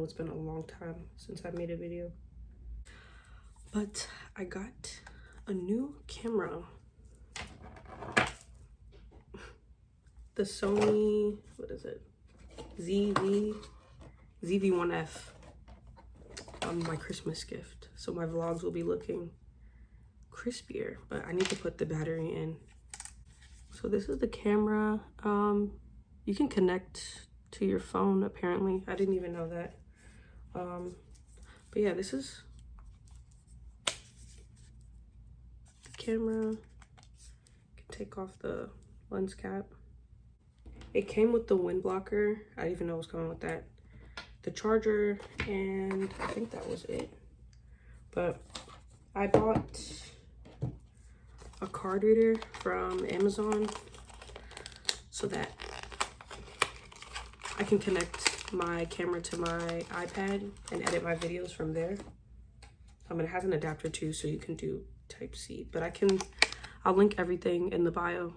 it's been a long time since I made a video. But I got a new camera. The Sony, what is it? ZV-1F. My Christmas gift. So my vlogs will be looking crispier, but I need to put the battery in. So this is the camera. You can connect to your phone apparently. I didn't even know that. But yeah, this is the camera. You can take off the lens cap. It came with the wind blocker. I didn't even know it was coming with that. The charger, and I think that was it. But I bought a card reader from Amazon so that I can connect my camera to my iPad and edit my videos from there. It has an adapter too, so you can do Type-C, but I'll link everything in the bio,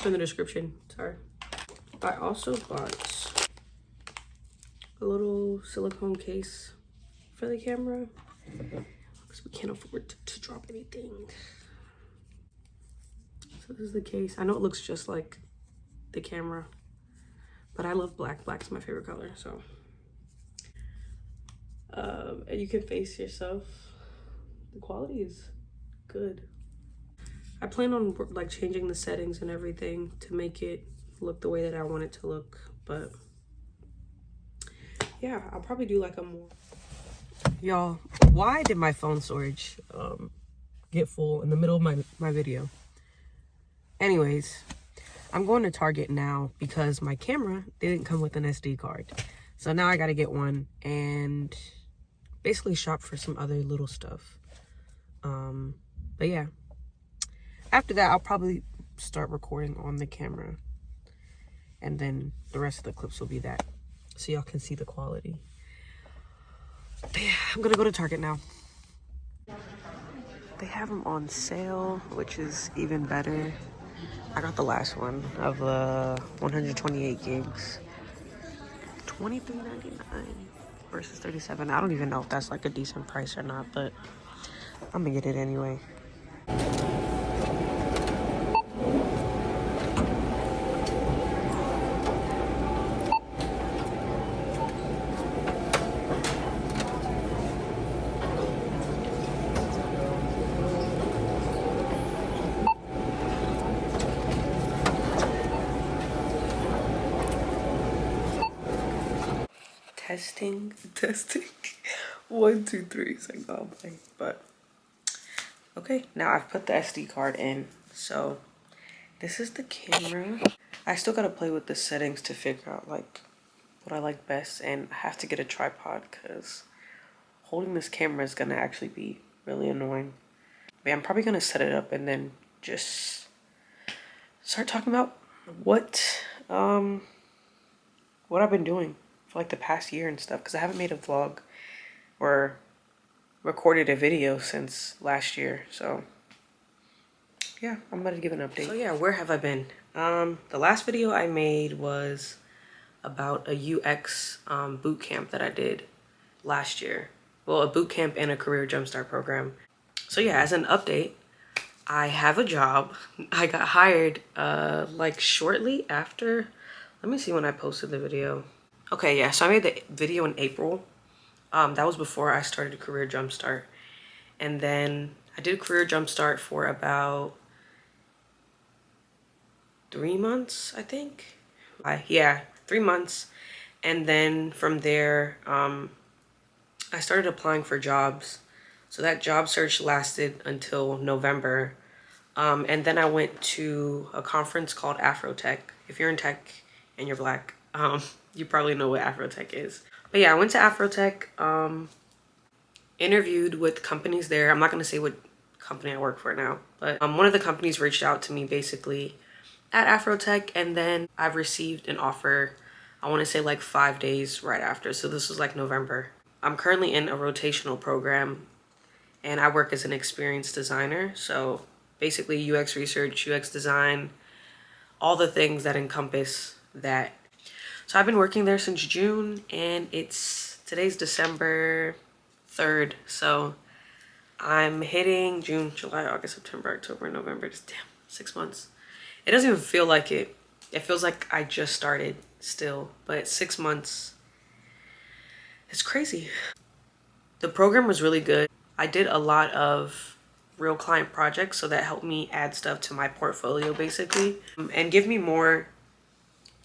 in the description, sorry. I also bought a little silicone case for the camera because we can't afford to drop anything. So this is the case. I know it looks just like the camera, but I love black. Black's my favorite color, so. And you can face yourself. The quality is good. I plan on like changing the settings and everything to make it look the way that I want it to look, but yeah, I'll probably do like a more. Y'all, why did my phone storage get full in the middle of my video? Anyways, I'm going to Target now because my camera didn't come with an SD card. So now I gotta get one and basically shop for some other little stuff. But yeah, after that, I'll probably start recording on the camera. And then the rest of the clips will be that, so y'all can see the quality. But yeah, I'm gonna go to Target now. They have them on sale, which is even better. I got the last one of 128 gigs. $23.99 versus $37. I don't even know if that's like a decent price or not, but I'm gonna get it anyway. Testing. 1, 2, 3. It's like, oh boy. But okay, now I've put the SD card in. So this is the camera. I still gotta play with the settings to figure out like what I like best, and I have to get a tripod because holding this camera is gonna actually be really annoying. But I'm probably gonna set it up and then just start talking about what I've been doing for like the past year and stuff, because I haven't made a vlog or recorded a video since last year. So yeah, I'm about to give an update. So yeah, where have I been? The last video I made was about a UX boot camp that I did last year. Well, a boot camp and a career jumpstart program. So yeah, as an update, I have a job. I got hired like shortly after. Let me see when I posted the video. Okay, yeah, so I made the video in April. That was before I started a career jumpstart. And then I did a career jumpstart for about 3 months, I think. Yeah, 3 months. And then from there, I started applying for jobs. So that job search lasted until November. And then I went to a conference called Afrotech. If you're in tech and you're black, you probably know what Afrotech is. But yeah, I went to Afrotech, interviewed with companies there. I'm not going to say what company I work for now, but one of the companies reached out to me basically at Afrotech, and then I've received an offer, I want to say like 5 days right after. So this was like November. I'm currently in a rotational program and I work as an experienced designer. So basically UX research, UX design, all the things that encompass that. So I've been working there since June, and today's December 3rd. So I'm hitting June, July, August, September, October, November. Just damn, 6 months. It doesn't even feel like it. It feels like I just started still, but 6 months, it's crazy. The program was really good. I did a lot of real client projects, so that helped me add stuff to my portfolio basically, and give me more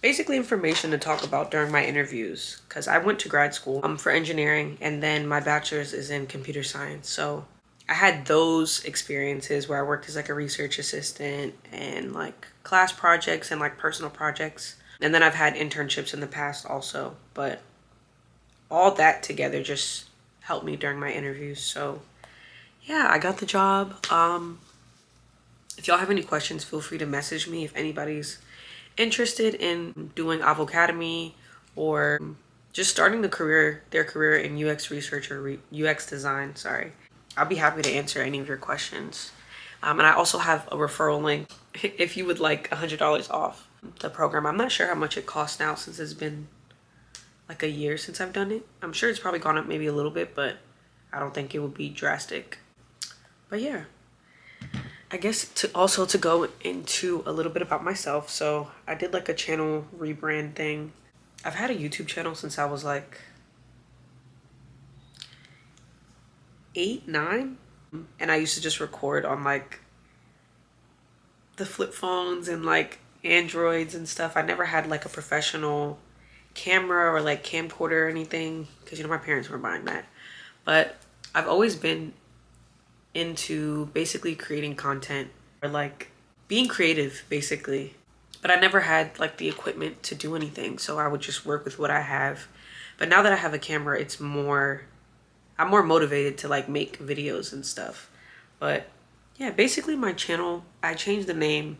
basically information to talk about during my interviews, because I went to grad school for engineering, and then my bachelor's is in computer science. So I had those experiences where I worked as like a research assistant and like class projects and like personal projects. And then I've had internships in the past also, but all that together just helped me during my interviews. So yeah, I got the job. If y'all have any questions, feel free to message me if anybody's interested in doing Avocademy or just starting their career in UX research or UX design, sorry. I'll be happy to answer any of your questions. And I also have a referral link if you would like $100 off the program. I'm not sure how much it costs now since it's been like a year since I've done it. I'm sure it's probably gone up maybe a little bit, but I don't think it would be drastic. But yeah, I guess to go into a little bit about myself. So I did like a channel rebrand thing. I've had a YouTube channel since I was like 8, 9. And I used to just record on like the flip phones and like Androids and stuff. I never had like a professional camera or like camcorder or anything, because you know my parents were buying that. But I've always been into basically creating content or like being creative basically, but I never had like the equipment to do anything, so I would just work with what I have. But now that I have a camera, I'm more motivated to like make videos and stuff. But yeah, basically my channel, I changed the name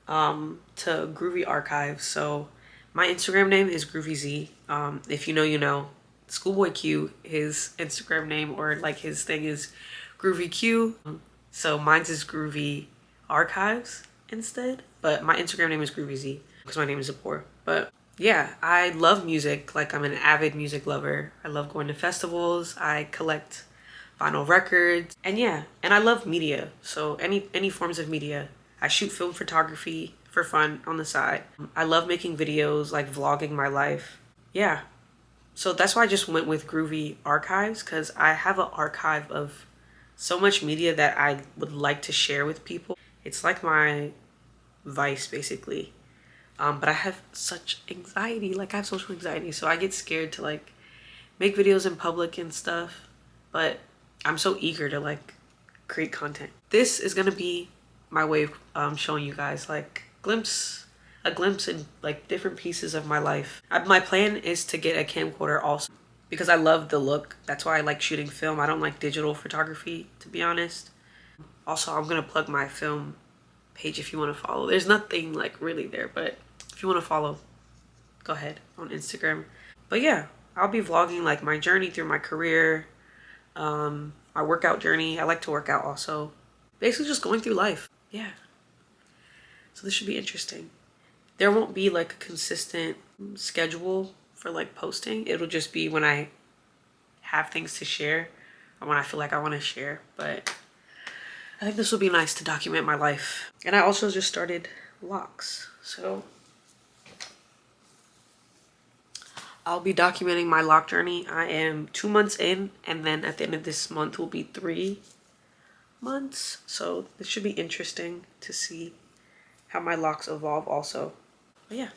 to Groovy Archives. So my Instagram name is GroovyZ. If you know, you know. Schoolboy Q, his Instagram name or like his thing is Groovy Q. So mine's is Groovy Archives instead. But my Instagram name is GroovyZ because my name is Zipporah. But yeah, I love music. Like I'm an avid music lover. I love going to festivals. I collect vinyl records. And yeah, and I love media. So any forms of media. I shoot film photography for fun on the side. I love making videos, like vlogging my life. Yeah. So that's why I just went with Groovy Archives, because I have an archive of so much media that I would like to share with people. It's like my vice, basically. But I have such anxiety, like I have social anxiety, so I get scared to like make videos in public and stuff. But I'm so eager to like create content. This is gonna be my way of showing you guys like a glimpse in like different pieces of my life. My plan is to get a camcorder also, because I love the look. That's why I like shooting film. I don't like digital photography, to be honest. Also, I'm gonna plug my film page if you want to follow. There's nothing like really there, but if you want to follow, go ahead on Instagram. But yeah, I'll be vlogging like my journey through my career, my workout journey. I like to work out also. Basically just going through life. Yeah. So this should be interesting. There won't be like a consistent schedule for like posting. It'll just be when I have things to share or when I feel like I want to share. But I think this will be nice to document my life. And I also just started locks. So I'll be documenting my lock journey. I am 2 months in, and then at the end of this month will be 3 months. So this should be interesting to see how my locks evolve also. But yeah.